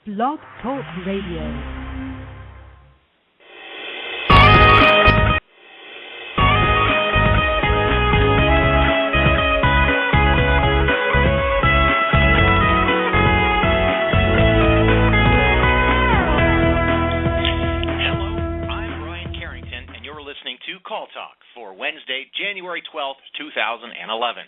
Blog Talk Radio. CallTalk for Wednesday, January 12th, 2011.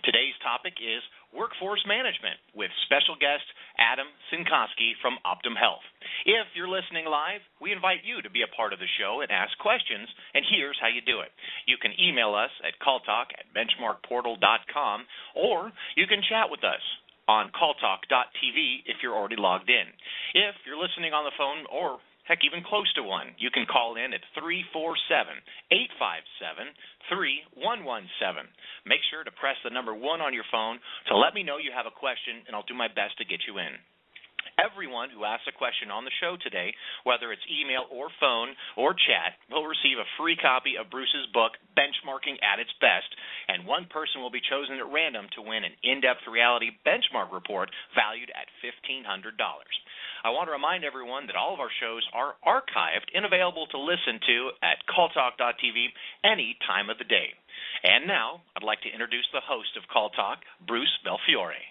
Today's topic is workforce management with special guest Adam Cincoski from Optum Health. If you're listening live, we invite you to be a part of the show and ask questions, and here's how you do it. You can email us at calltalk@benchmarkportal.com, or you can chat with us on calltalk.tv if you're already logged in. If you're listening on the phone or heck, even close to one, you can call in at 347-857-3117. Make sure to press the number 1 on your phone to let me know you have a question, and I'll do my best to get you in. Everyone who asks a question on the show today, whether it's email or phone or chat, will receive a free copy of Bruce's book, Benchmarking at Its Best, and one person will be chosen at random to win an in-depth reality benchmark report valued at $1,500. I want to remind everyone that all of our shows are archived and available to listen to at calltalk.tv any time of the day. And now, I'd like to introduce the host of Call Talk, Bruce Belfiore.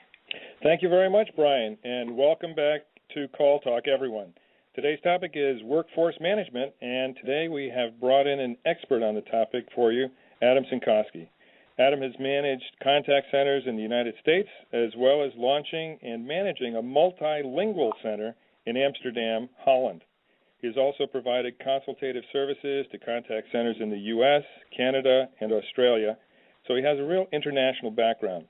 Thank you very much, Brian, and welcome back to Call Talk, everyone. Today's topic is workforce management, and today we have brought in an expert on the topic for you, Adam Cincoski. Adam has managed contact centers in the United States, as well as launching and managing a multilingual center in Amsterdam, Holland. He has also provided consultative services to contact centers in the U.S., Canada, and Australia, so he has a real international background.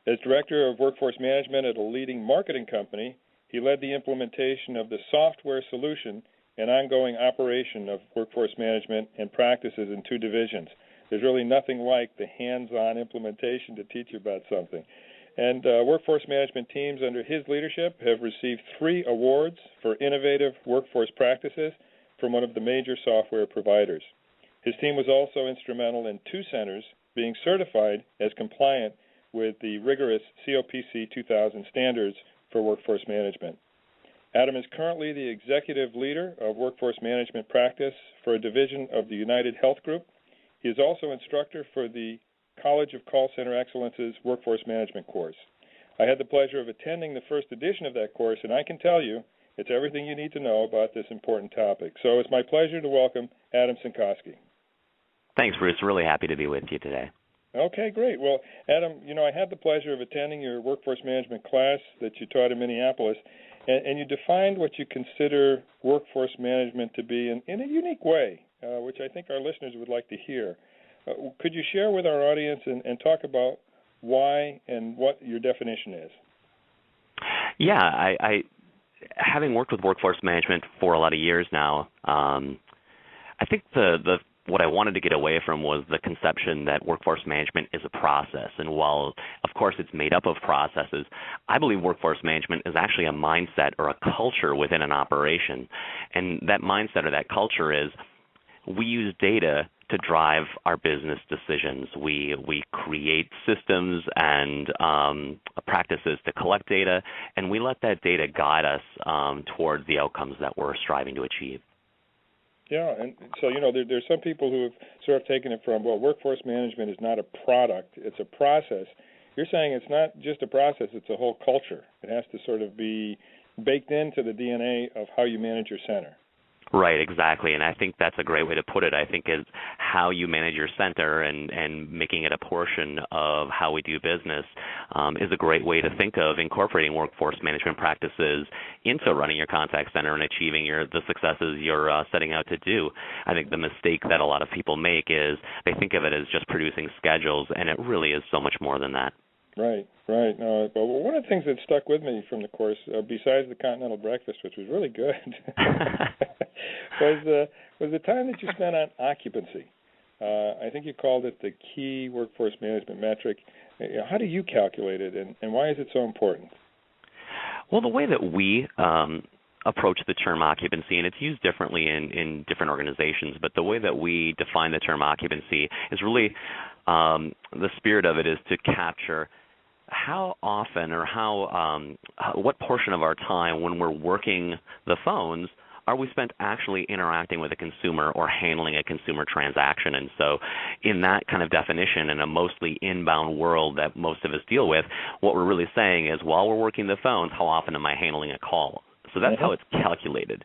As Director of Workforce Management at a leading marketing company, he led the implementation of the software solution and ongoing operation of workforce management and practices in 2 divisions. There's really nothing like the hands-on implementation to teach you about something. And workforce management teams under his leadership have received 3 awards for innovative workforce practices from one of the major software providers. His team was also instrumental in 2 centers being certified as compliant with the rigorous COPC 2000 standards for workforce management. Adam is currently the executive leader of workforce management practice for a division of the United Health Group. He is also instructor for the College of Call Center Excellence's Workforce Management course. I had the pleasure of attending the first edition of that course, and I can tell you it's everything you need to know about this important topic. So it's my pleasure to welcome Adam Cincoski. Thanks, Bruce. Really happy to be with you today. Okay, great. Well, Adam, I had the pleasure of attending your workforce management class that you taught in Minneapolis, and you defined what you consider workforce management to be in a unique way, which I think our listeners would like to hear. Could you share with our audience and talk about why and what your definition is? Yeah, I having worked with workforce management for a lot of years now, I think what I wanted to get away from was the conception that workforce management is a process. And while, of course, it's made up of processes, I believe workforce management is actually a mindset or a culture within an operation. And that mindset or that culture is we use data to drive our business decisions. We create systems and practices to collect data, and we let that data guide us towards the outcomes that we're striving to achieve. Yeah, and so, there's some people who have sort of taken it from, well, workforce management is not a product, it's a process. You're saying it's not just a process, it's a whole culture. It has to sort of be baked into the DNA of how you manage your center. Right, exactly, and I think that's a great way to put it. I think is how you manage your center and making it a portion of how we do business is a great way to think of incorporating workforce management practices into running your contact center and achieving the successes you're setting out to do. I think the mistake that a lot of people make is they think of it as just producing schedules, and it really is so much more than that. Right. But one of the things that stuck with me from the course, besides the continental breakfast, which was really good, was the time that you spent on occupancy. I think you called it the key workforce management metric. How do you calculate it, and why is it so important? Well, the way that we approach the term occupancy, and it's used differently in different organizations, but the way that we define the term occupancy is really the spirit of it is to capture how often or what portion of our time when we're working the phones are we spent actually interacting with a consumer or handling a consumer transaction? And so in that kind of definition, in a mostly inbound world that most of us deal with, what we're really saying is while we're working the phones, how often am I handling a call? So that's how it's calculated.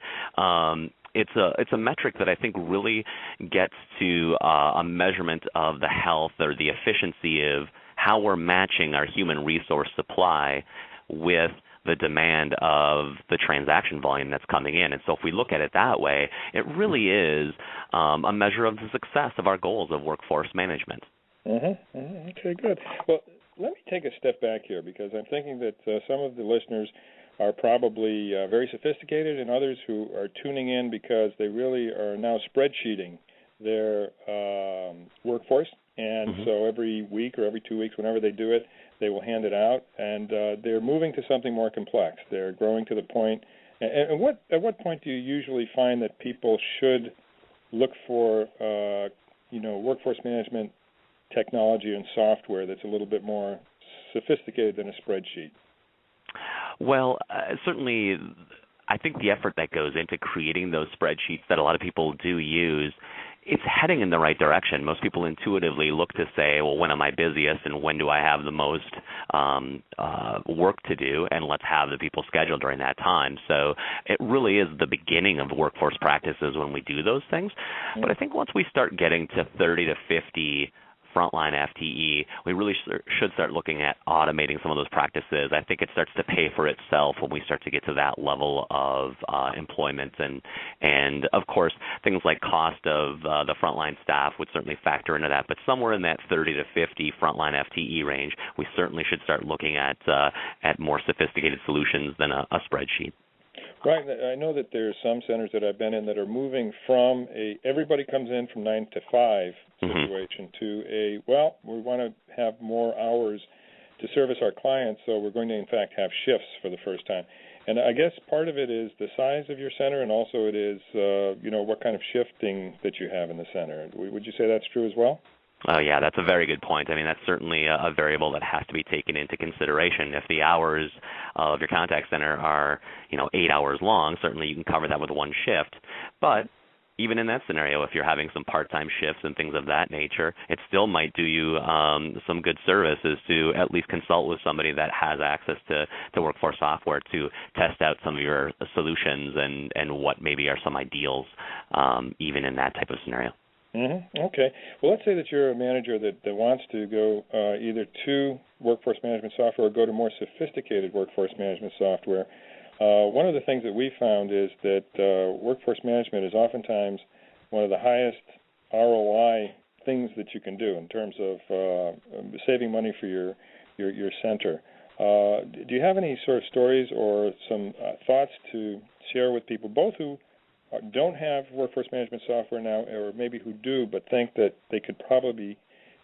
It's a metric that I think really gets to a measurement of the health or the efficiency of how we're matching our human resource supply with the demand of the transaction volume that's coming in. And so if we look at it that way, it really is a measure of the success of our goals of workforce management. Okay, good. Well, let me take a step back here because I'm thinking that some of the listeners are probably very sophisticated and others who are tuning in because they really are now spreadsheeting their workforce. And so every week or every 2 weeks, whenever they do it, they will hand it out. And they're moving to something more complex. They're growing to the point. And at what point do you usually find that people should look for, workforce management technology and software that's a little bit more sophisticated than a spreadsheet? Well, certainly I think the effort that goes into creating those spreadsheets that a lot of people do use, it's heading in the right direction. Most people intuitively look to say, well, when am I busiest and when do I have the most work to do, and let's have the people scheduled during that time. So it really is the beginning of workforce practices when we do those things. But I think once we start getting to 30 to 50 frontline FTE, we really should start looking at automating some of those practices. I think it starts to pay for itself when we start to get to that level of employment. And of course, things like cost of the frontline staff would certainly factor into that. But somewhere in that 30 to 50 frontline FTE range, we certainly should start looking at more sophisticated solutions than a spreadsheet. Right. I know that there are some centers that I've been in that are moving from everybody comes in from 9 to 5 situation to we want to have more hours to service our clients, so we're going to, in fact, have shifts for the first time. And I guess part of it is the size of your center, and also it is, what kind of shifting that you have in the center. Would you say that's true as well? Oh, yeah, that's a very good point. I mean, that's certainly a variable that has to be taken into consideration. If the hours of your contact center are, 8 hours long, certainly you can cover that with one shift. But even in that scenario, if you're having some part-time shifts and things of that nature, it still might do you some good service is to at least consult with somebody that has access to workforce software to test out some of your solutions and what maybe are some ideals even in that type of scenario. Okay. Well, let's say that you're a manager that wants to go either to workforce management software or go to more sophisticated workforce management software. One of the things that we found is that workforce management is oftentimes one of the highest ROI things that you can do in terms of saving money for your center. Do you have any sort of stories or some thoughts to share with people, both who don't have workforce management software now, or maybe who do, but think that they could probably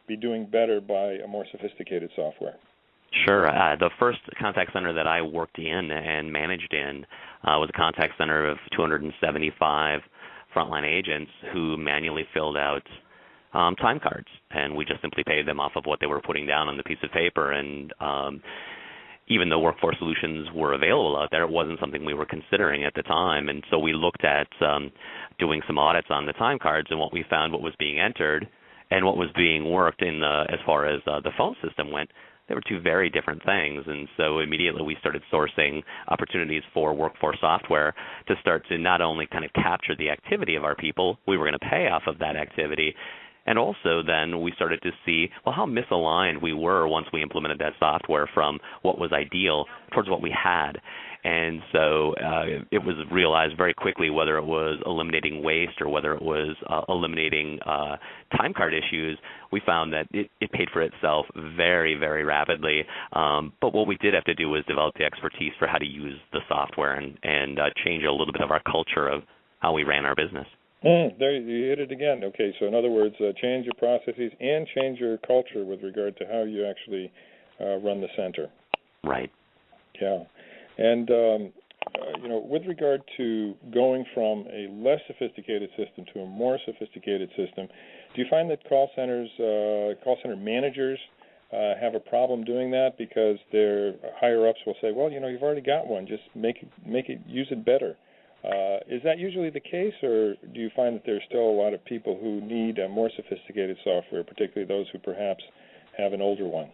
be doing better by a more sophisticated software? Sure. The first contact center that I worked in and managed in was a contact center of 275 frontline agents who manually filled out time cards, and we just simply paid them off of what they were putting down on the piece of paper. And even though workforce solutions were available out there, it wasn't something we were considering at the time. And so we looked at doing some audits on the time cards, and what we found, what was being entered and what was being worked in as far as the phone system went, they were two very different things. And so immediately we started sourcing opportunities for workforce software to start to not only kind of capture the activity of our people, we were going to pay off of that activity. And also then we started to see, well, how misaligned we were once we implemented that software from what was ideal towards what we had. And so it was realized very quickly whether it was eliminating waste or whether it was eliminating time card issues. We found that it paid for itself very, very rapidly. But what we did have to do was develop the expertise for how to use the software and change a little bit of our culture of how we ran our business. There you hit it again. Okay, so in other words, change your processes and change your culture with regard to how you actually run the center. Right. Yeah. And, with regard to going from a less sophisticated system to a more sophisticated system, do you find that call center managers have a problem doing that because their higher-ups will say, well, you've already got one. Just use it better. Is that usually the case, or do you find that there's still a lot of people who need more sophisticated software, particularly those who perhaps have an older one?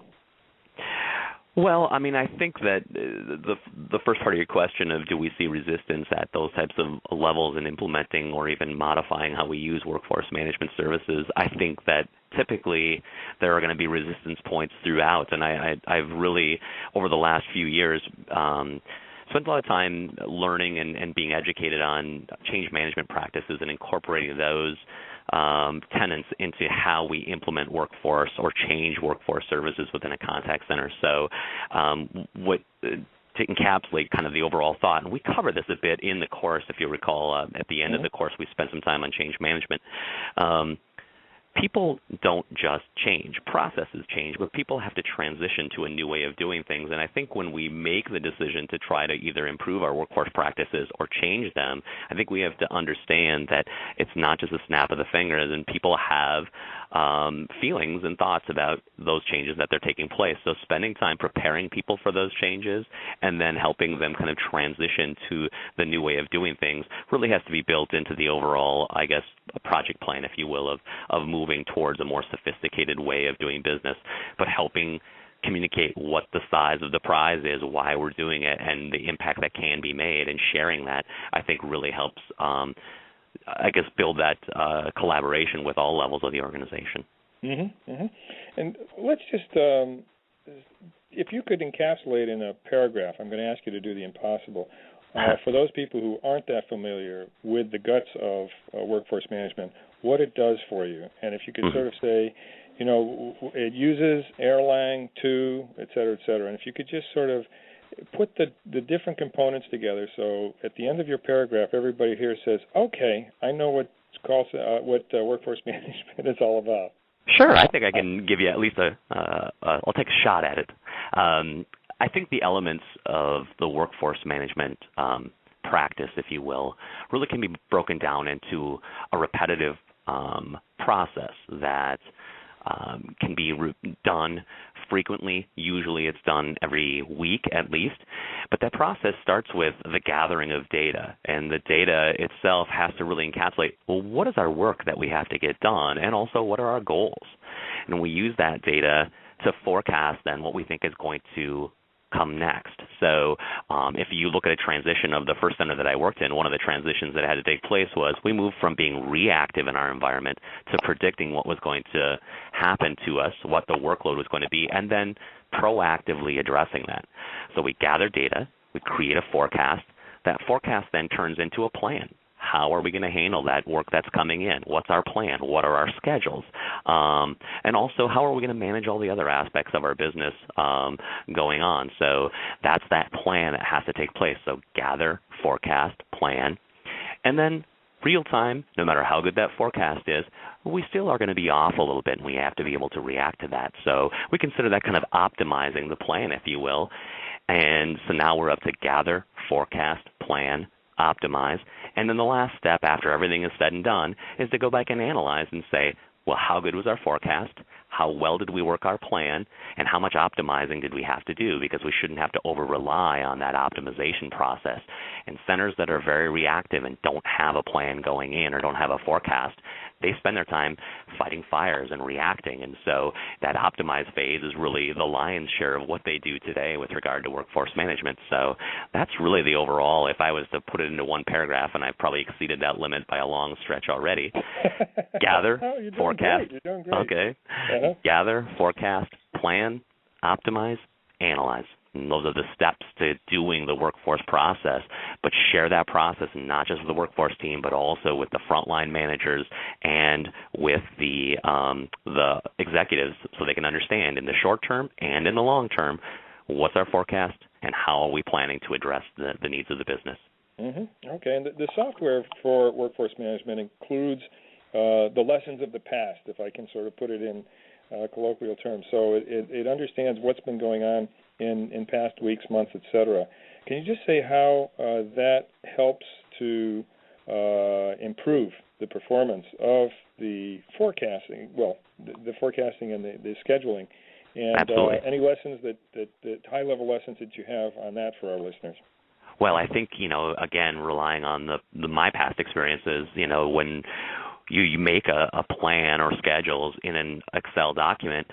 Well, I mean, I think that the first part of your question of do we see resistance at those types of levels in implementing or even modifying how we use workforce management services, I think that typically there are going to be resistance points throughout. And I've really, over the last few years, spent a lot of time learning and being educated on change management practices and incorporating those tenets into how we implement workforce or change workforce services within a contact center. So to encapsulate kind of the overall thought, and we cover this a bit in the course, if you recall, at the end of the course we spent some time on change management. People don't just change. Processes change, but people have to transition to a new way of doing things. And I think when we make the decision to try to either improve our workforce practices or change them, I think we have to understand that it's not just a snap of the fingers, and people have feelings and thoughts about those changes that they're taking place. So spending time preparing people for those changes and then helping them kind of transition to the new way of doing things really has to be built into the overall, I guess, project plan, if you will, of moving towards a more sophisticated way of doing business, but helping communicate what the size of the prize is, why we're doing it, and the impact that can be made, and sharing that, I think, really helps build that collaboration with all levels of the organization. Mm-hmm, mm-hmm. And let's just, if you could encapsulate in a paragraph, I'm going to ask you to do the impossible. For those people who aren't that familiar with the guts of workforce management, what it does for you, and if you could sort of say, it uses Erlang 2, et cetera, and if you could just sort of put the different components together, so at the end of your paragraph, everybody here says, okay, I know what workforce management is all about. Sure, I think I can give you at least I'll take a shot at it. I think the elements of the workforce management practice, if you will, really can be broken down into a repetitive process that can be done frequently. Usually it's done every week at least. But that process starts with the gathering of data, and the data itself has to really encapsulate, well, what is our work that we have to get done, and also what are our goals? And we use that data to forecast then what we think is going to come next. So if you look at a transition of the first center that I worked in, one of the transitions that had to take place was we moved from being reactive in our environment to predicting what was going to happen to us, what the workload was going to be, and then proactively addressing that. So we gather data, we create a forecast. That forecast then turns into a plan. How are we going to handle that work that's coming in? What's our plan? What are our schedules? And also, how are we going to manage all the other aspects of our business going on? So that's that plan that has to take place. So gather, forecast, plan, and then real time, no matter how good that forecast is, we still are going to be off a little bit, and we have to be able to react to that. So we consider that kind of optimizing the plan, if you will. And so now we're up to gather, forecast, plan, optimize, and then the last step after everything is said and done is to go back and analyze and say, well, how good was our forecast? How well did we work our plan? And how much optimizing did we have to do? Because we shouldn't have to over-rely on that optimization process. And centers that are very reactive and don't have a plan going in or don't have a forecast, they spend their time fighting fires and reacting. And so that optimize phase is really the lion's share of what they do today with regard to workforce management. So that's really the overall, if I was to put it into one paragraph, and I've probably exceeded that limit by a long stretch already. Gather, forecast. You're doing great. Okay. Gather, forecast, plan, optimize, analyze. And those are the steps to doing the workforce process, but share that process not just with the workforce team, but also with the frontline managers and with the executives so they can understand in the short term and in the long term what's our forecast and how are we planning to address the needs of the business. Mm-hmm. Okay, and the software for workforce management includes the lessons of the past, if I can sort of put it in colloquial terms. So it understands what's been going on in past weeks, months, et cetera. Can you just say how that helps to improve the performance of the forecasting, the forecasting and the scheduling And Absolutely. Any lessons that high-level lessons that you have on that for our listeners? Well, I think, again, relying on my past experiences, when you make a plan or schedules in an Excel document,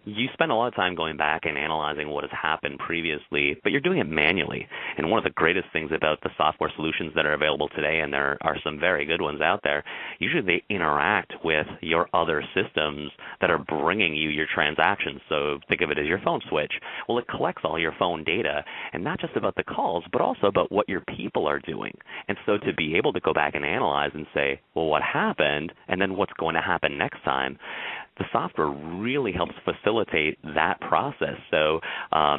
you spend a lot of time going back and analyzing what has happened previously, but you're doing it manually. And one of the greatest things about the software solutions that are available today, and there are some very good ones out there, usually they interact with your other systems that are bringing you your transactions. So think of it as your phone switch. Well, it collects all your phone data, and not just about the calls, but also about what your people are doing. And so to be able to go back and analyze and say, well, what happened, and then what's going to happen next time, the software really helps facilitate that process. So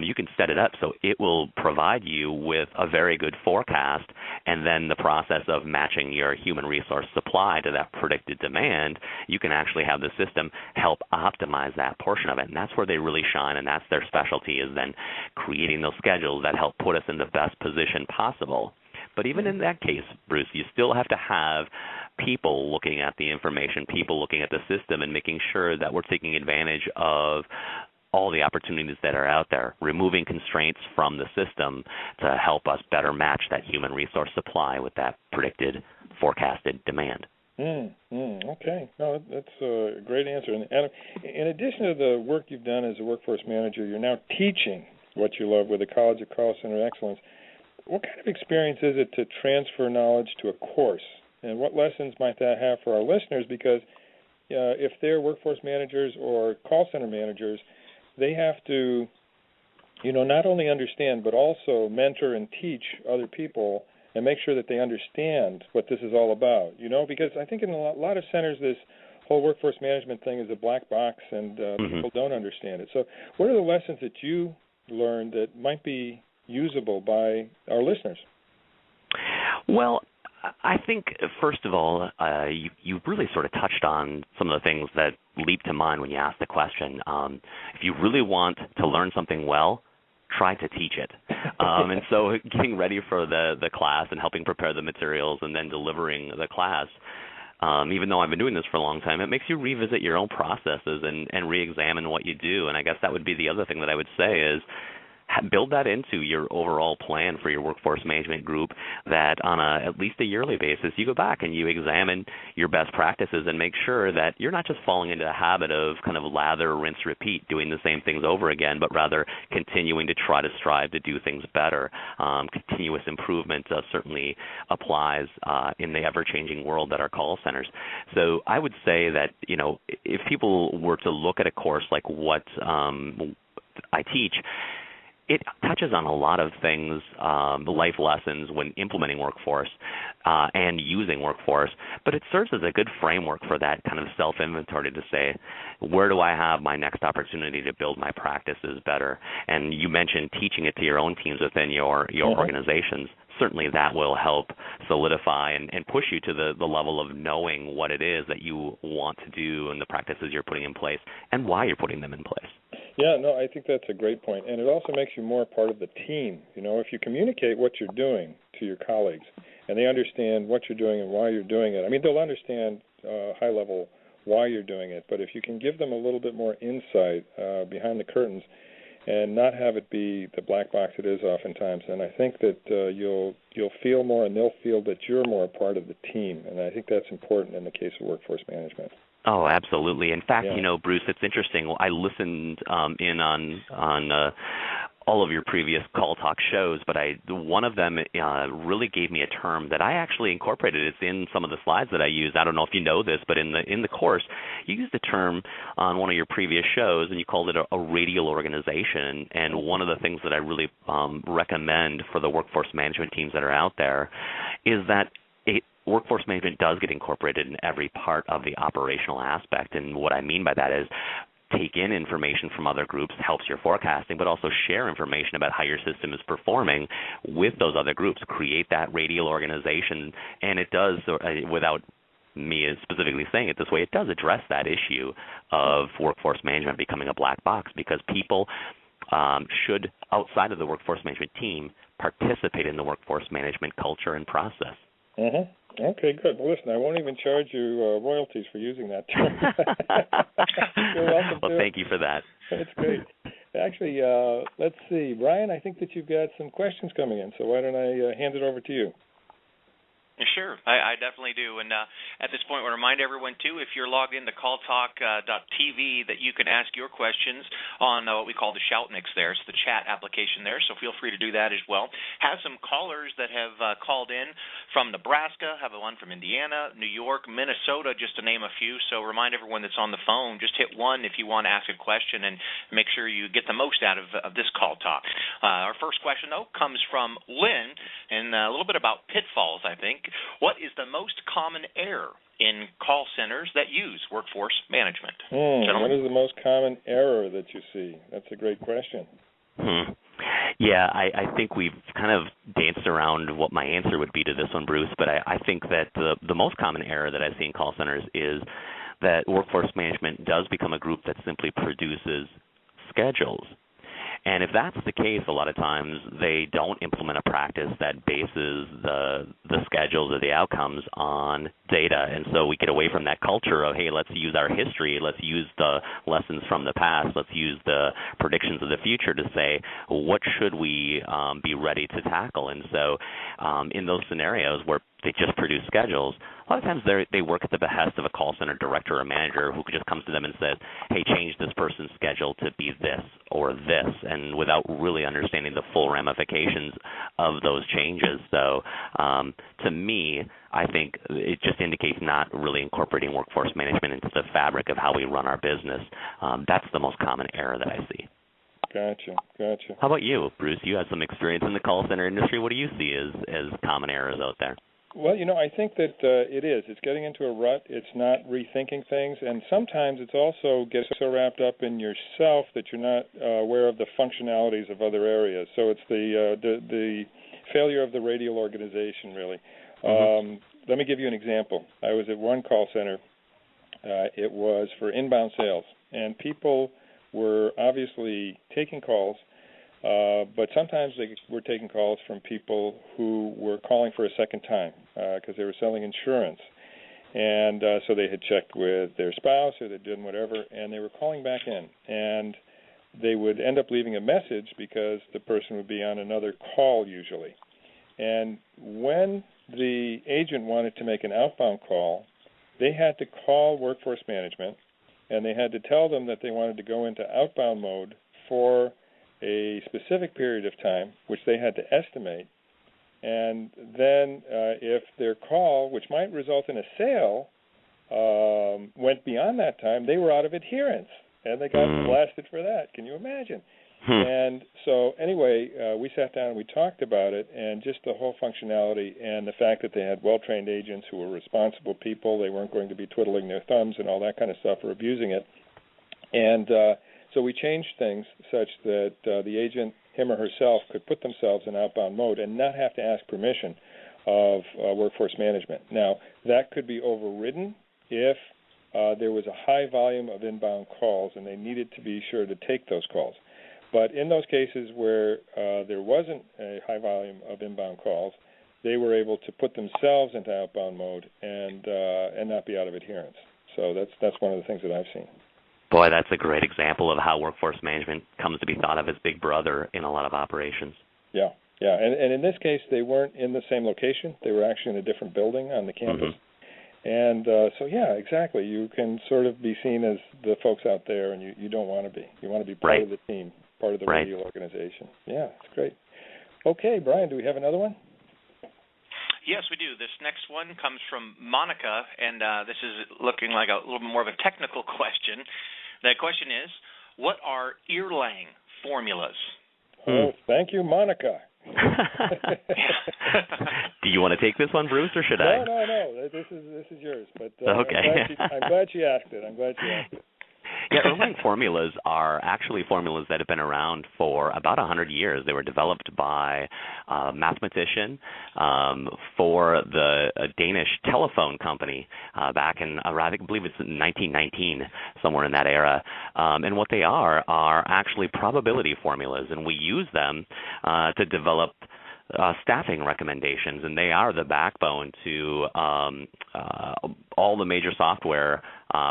you can set it up so it will provide you with a very good forecast, and then the process of matching your human resource supply to that predicted demand, you can actually have the system help optimize that portion of it. And that's where they really shine, and that's their specialty, is then creating those schedules that help put us in the best position possible. But even in that case, Bruce, you still have to have people looking at the information, people looking at the system, and making sure that we're taking advantage of all the opportunities that are out there, removing constraints from the system to help us better match that human resource supply with that predicted, forecasted demand. Okay. No, that's a great answer. And Adam, in addition to the work you've done as a workforce manager, you're now teaching what you love with the College of Call Center Excellence. What kind of experience is it to transfer knowledge to a course? And what lessons might that have for our listeners? Because if they're workforce managers or call center managers, they have to, not only understand, but also mentor and teach other people and make sure that they understand what this is all about, because I think in a lot of centers this whole workforce management thing is a black box, and people don't understand it. So what are the lessons that you learned that might be usable by our listeners? Well, I think, first of all, you really sort of touched on some of the things that leap to mind when you ask the question. If you really want to learn something well, try to teach it. And so getting ready for the class and helping prepare the materials and then delivering the class, even though I've been doing this for a long time, it makes you revisit your own processes and re-examine what you do. And I guess that would be the other thing that I would say is, build that into your overall plan for your workforce management group, that on at least a yearly basis, you go back and you examine your best practices and make sure that you're not just falling into a habit of kind of lather, rinse, repeat, doing the same things over again, but rather continuing to try to strive to do things better. Continuous improvement certainly applies in the ever-changing world that are call centers. So I would say that, if people were to look at a course like what I teach, it touches on a lot of things, life lessons when implementing workforce and using workforce, but it serves as a good framework for that kind of self-inventory to say, where do I have my next opportunity to build my practices better? And you mentioned teaching it to your own teams within your organizations. Certainly that will help solidify and push you to the level of knowing what it is that you want to do and the practices you're putting in place and why you're putting them in place. Yeah, no, I think that's a great point. And it also makes you more part of the team. If you communicate what you're doing to your colleagues and they understand what you're doing and why you're doing it, they'll understand high level why you're doing it. But if you can give them a little bit more insight behind the curtains and not have it be the black box it is oftentimes, and I think that you'll feel more and they'll feel that you're more a part of the team. And I think that's important in the case of workforce management. Oh, absolutely. In fact, Bruce, it's interesting. I listened in on all of your previous CallTalk shows, but one of them really gave me a term that I actually incorporated. It's in some of the slides that I use. I don't know if you know this, but in the course, you used a term on one of your previous shows, and you called it a radial organization. And one of the things that I really recommend for the workforce management teams that are out there is that workforce management does get incorporated in every part of the operational aspect. And what I mean by that is take in information from other groups, helps your forecasting, but also share information about how your system is performing with those other groups. Create that radial organization, and it does, without me specifically saying it this way, it does address that issue of workforce management becoming a black box, because people should, outside of the workforce management team, participate in the workforce management culture and process. Okay, good. Well, listen, I won't even charge you royalties for using that term. You're welcome Well, to. thank you for that. That's great. Actually, let's see. Brian, I think that you've got some questions coming in, so why don't I hand it over to you? Sure, I definitely do. And at this point, I want to remind everyone, too, if you're logged into CallTalk.tv, that you can ask your questions on what we call the Shout Mix there. It's the chat application there, so feel free to do that as well. Have some callers that have called in from Nebraska, have one from Indiana, New York, Minnesota, just to name a few. So remind everyone that's on the phone, just hit 1 if you want to ask a question, and make sure you get the most out of this Call Talk. Our first question, though, comes from Lynn, and a little bit about pitfalls, I think. What is the most common error in call centers that use workforce management? What is the most common error that you see? That's a great question. Yeah, I think we've kind of danced around what my answer would be to this one, Bruce, but I think that the most common error that I see in call centers is that workforce management does become a group that simply produces schedules. And if that's the case, a lot of times they don't implement a practice that bases the schedules or the outcomes on data. And so we get away from that culture of, hey, let's use our history, let's use the lessons from the past, let's use the predictions of the future to say, what should we be ready to tackle? And so in those scenarios where they just produce schedules, a lot of times they work at the behest of a call center director or manager who just comes to them and says, hey, change this person's schedule to be this or this, and without really understanding the full ramifications of those changes. So to me, I think it just indicates not really incorporating workforce management into the fabric of how we run our business. That's the most common error that I see. Gotcha. How about you, Bruce? You have some experience in the call center industry. What do you see as common errors out there? Well, I think that it is. It's getting into a rut. It's not rethinking things. And sometimes it's also gets so wrapped up in yourself that you're not aware of the functionalities of other areas. So it's the failure of the radial organization, really. Let me give you an example. I was at one call center. It was for inbound sales. And people were obviously taking calls. But sometimes they were taking calls from people who were calling for a second time because they were selling insurance. And so they had checked with their spouse or they'd done whatever, and they were calling back in. And they would end up leaving a message because the person would be on another call usually. And when the agent wanted to make an outbound call, they had to call workforce management, and they had to tell them that they wanted to go into outbound mode for a specific period of time, which they had to estimate, and then if their call, which might result in a sale, went beyond that time, they were out of adherence, and they got blasted for that. Can you imagine? And so anyway, we sat down and we talked about it, and just the whole functionality and the fact that they had well-trained agents who were responsible people. They weren't going to be twiddling their thumbs and all that kind of stuff or abusing it. And so we changed things such that the agent, him or herself, could put themselves in outbound mode and not have to ask permission of workforce management. Now, that could be overridden if there was a high volume of inbound calls and they needed to be sure to take those calls. But in those cases where there wasn't a high volume of inbound calls, they were able to put themselves into outbound mode and not be out of adherence. So that's one of the things that I've seen. Boy, that's a great example of how workforce management comes to be thought of as Big Brother in a lot of operations. Yeah. And in this case, they weren't in the same location. They were actually in a different building on the campus. And so, yeah, exactly. You can sort of be seen as the folks out there, and you don't want to be. You want to be part of the team, part of the radio organization. Yeah, it's great. Okay, Brian, do we have another one? Yes, we do. This next one comes from Monica, and this is looking like a little bit more of a technical question. The question is, what are ear-lang formulas? Oh, thank you, Monica. Do you want to take this one, Bruce, or should I? No. This is yours. But okay. I'm glad you asked it. Yeah, ear-lang formulas are actually formulas that have been around for about 100 years. They were developed by a mathematician for the Danish telephone company back in, I believe it's 1919, somewhere in that era. And what they are actually probability formulas, and we use them to develop staffing recommendations, and they are the backbone to all the major software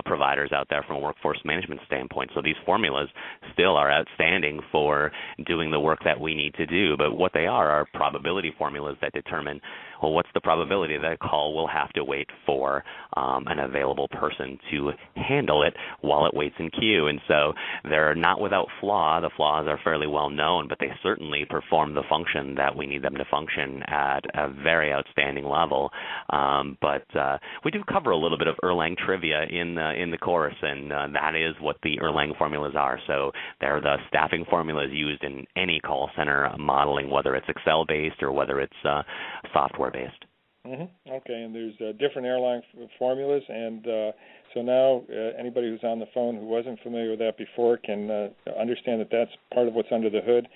providers out there from a workforce management standpoint. So these formulas still are outstanding for doing the work that we need to do, but what they are probability formulas that determine, well, what's the probability that a call will have to wait for an available person to handle it while it waits in queue. And so they're not without flaw. The flaws are fairly well known, but they certainly perform the function that we need them to function at a very outstanding level. But we do cover a little bit of Erlang trivia in the course, and that is what the Erlang formulas are. So they're the staffing formulas used in any call center modeling, whether it's Excel-based or whether it's software-based. Mm-hmm. Okay, and there's different Erlang formulas, and so now anybody who's on the phone who wasn't familiar with that before can understand that that's part of what's under the hood.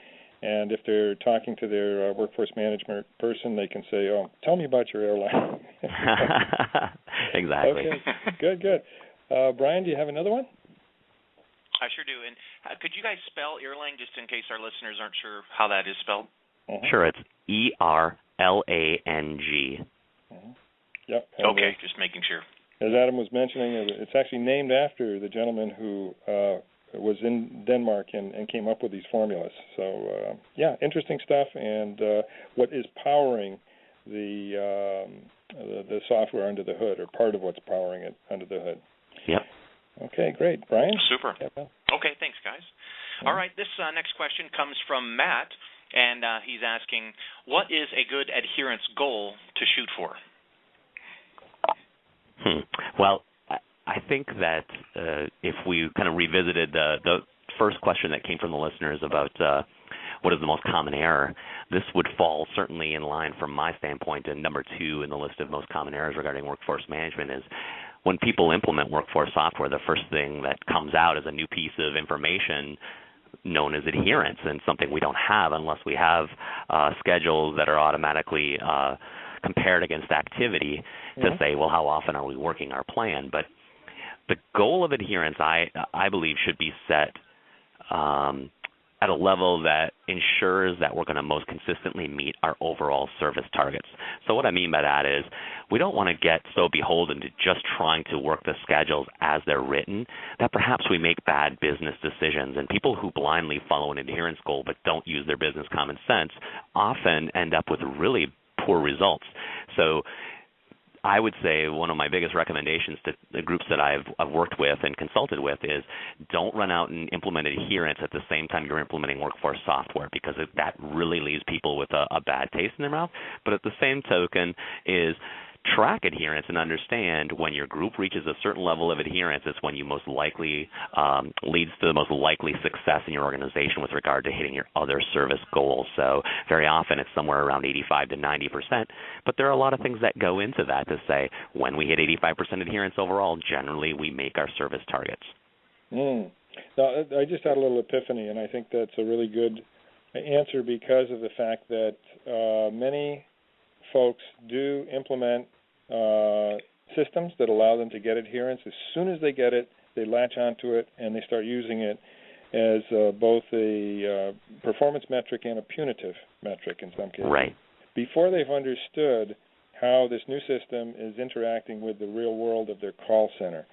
And if they're talking to their workforce management person, they can say, "Oh, tell me about your Erlang." Exactly. Okay, good. Brian, do you have another one? I sure do. And could you guys spell Erlang just in case our listeners aren't sure how that is spelled? Uh-huh. Sure, it's ERLANG. Uh-huh. Yep. Okay, just making sure. As Adam was mentioning, it's actually named after the gentleman who was in Denmark and came up with these formulas. So, interesting stuff, and what is powering the software under the hood, or part of what's powering it under the hood. Yep. Okay, great. Brian? Super. Okay, thanks, guys. All right, this next question comes from Matt, and he's asking, what is a good adherence goal to shoot for? Well, I think that if we kind of revisited the first question that came from the listeners about what is the most common error, this would fall certainly in line from my standpoint, and number 2 in the list of most common errors regarding workforce management is when people implement workforce software, the first thing that comes out is a new piece of information known as adherence, and something we don't have unless we have schedules that are automatically compared against activity to say, well, how often are we working our plan? But the goal of adherence, I believe, should be set at a level that ensures that we're going to most consistently meet our overall service targets. So what I mean by that is we don't want to get so beholden to just trying to work the schedules as they're written that perhaps we make bad business decisions. And people who blindly follow an adherence goal but don't use their business common sense often end up with really poor results. So I would say one of my biggest recommendations to the groups that I've worked with and consulted with is don't run out and implement adherence at the same time you're implementing workforce software, because that really leaves people with a bad taste in their mouth. But at the same token is track adherence and understand when your group reaches a certain level of adherence, it's when you most likely leads to the most likely success in your organization with regard to hitting your other service goals. So very often it's somewhere around 85 to 90%, but there are a lot of things that go into that to say when we hit 85% adherence overall, generally we make our service targets. Now, I just had a little epiphany, and I think that's a really good answer because of the fact that many folks do implement systems that allow them to get adherence. As soon as they get it, they latch onto it, and they start using it as both a performance metric and a punitive metric in some cases. Right. Before they've understood how this new system is interacting with the real world of their call center.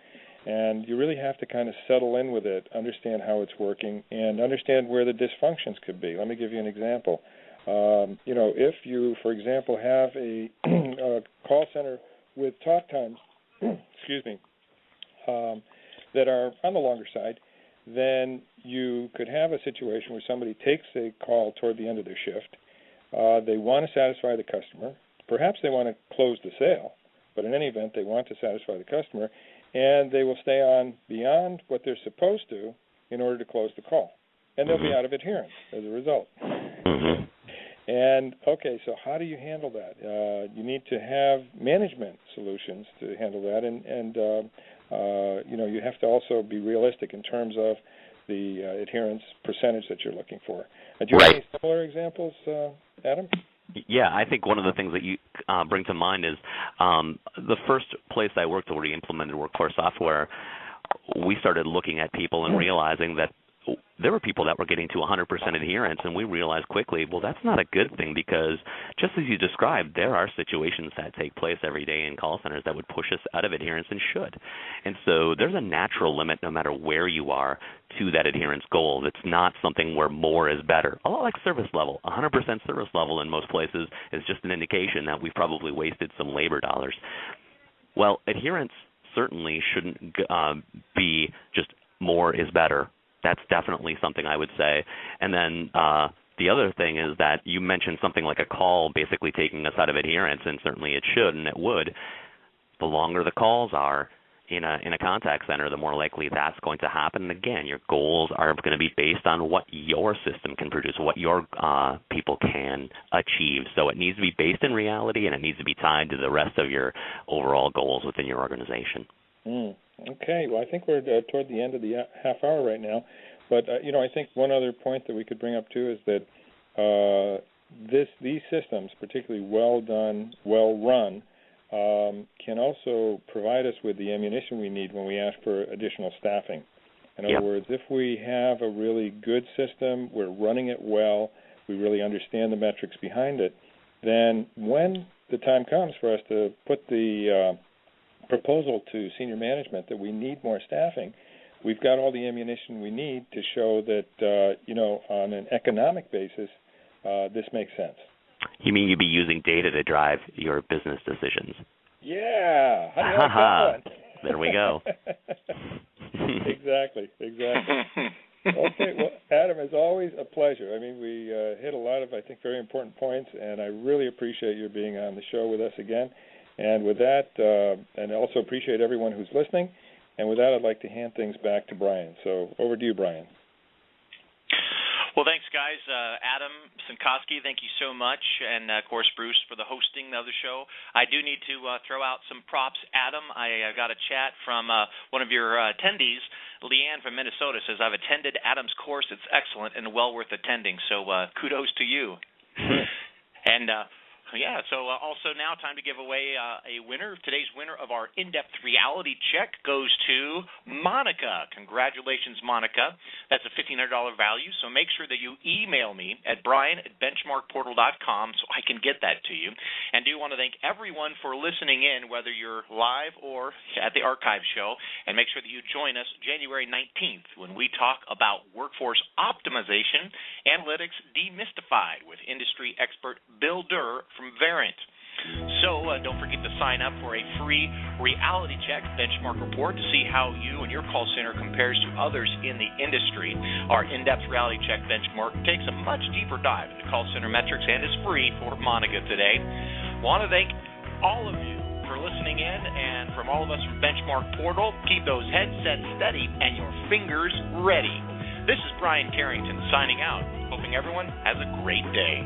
And you really have to kind of settle in with it, understand how it's working, and understand where the dysfunctions could be. Let me give you an example. If you, for example, have a call center with talk times, that are on the longer side, then you could have a situation where somebody takes a call toward the end of their shift. They want to satisfy the customer. Perhaps they want to close the sale, but in any event, they want to satisfy the customer, and they will stay on beyond what they're supposed to in order to close the call. And they'll be out of adherence as a result. Mm-hmm. And, okay, so how do you handle that? You need to have management solutions to handle that, and you have to also be realistic in terms of the adherence percentage that you're looking for. Do you have any similar examples, Adam? Yeah, I think one of the things that you bring to mind is the first place I worked where we implemented workforce software, we started looking at people and realizing that there were people that were getting to 100% adherence, and we realized quickly, well, that's not a good thing, because just as you described, there are situations that take place every day in call centers that would push us out of adherence and should. And so there's a natural limit, no matter where you are, to that adherence goal. It's not something where more is better. A lot like service level. 100% service level in most places is just an indication that we've probably wasted some labor dollars. Well, adherence certainly shouldn't be just more is better. That's definitely something I would say. And then the other thing is that you mentioned something like a call basically taking us out of adherence, and certainly it should and it would. The longer the calls are in a contact center, the more likely that's going to happen. And again, your goals are going to be based on what your system can produce, what your people can achieve. So it needs to be based in reality, and it needs to be tied to the rest of your overall goals within your organization. Okay, well, I think we're toward the end of the half hour right now. But, I think one other point that we could bring up, too, is that these systems, particularly well done, well run, can also provide us with the ammunition we need when we ask for additional staffing. In other words, if we have a really good system, we're running it well, we really understand the metrics behind it, then when the time comes for us to put the proposal to senior management that we need more staffing, we've got all the ammunition we need to show that, on an economic basis, this makes sense. You mean you'd be using data to drive your business decisions? Yeah. How do you like that one? There we go. Exactly. Okay, well, Adam, as always, a pleasure. I mean, we hit a lot of, I think, very important points, and I really appreciate your being on the show with us again. And with that, and I also appreciate everyone who's listening. And with that, I'd like to hand things back to Brian. So over to you, Brian. Well, thanks, guys. Adam Cincoski, thank you so much. And, of course, Bruce for the hosting of the show. I do need to throw out some props. Adam, I got a chat from one of your attendees, Leanne from Minnesota, says, I've attended Adam's course. It's excellent and well worth attending. So kudos to you. And so also now time to give away a winner. Today's winner of our in-depth reality check goes to Monica. Congratulations, Monica. That's a $1,500 value, so make sure that you email me at brian@benchmarkportal.com so I can get that to you. And do want to thank everyone for listening in, whether you're live or at the archive show, and make sure that you join us January 19th when we talk about workforce optimization, analytics demystified with industry expert Bill Durr from Verint. So don't forget to sign up for a free reality check benchmark report to see how you and your call center compares to others in the industry. Our in-depth reality check benchmark takes a much deeper dive into call center metrics and is free for Monica today. Want to thank all of you for listening in, and from all of us from Benchmark Portal, keep those headsets steady and your fingers ready. This is Brian Carrington signing out, hoping everyone has a great day.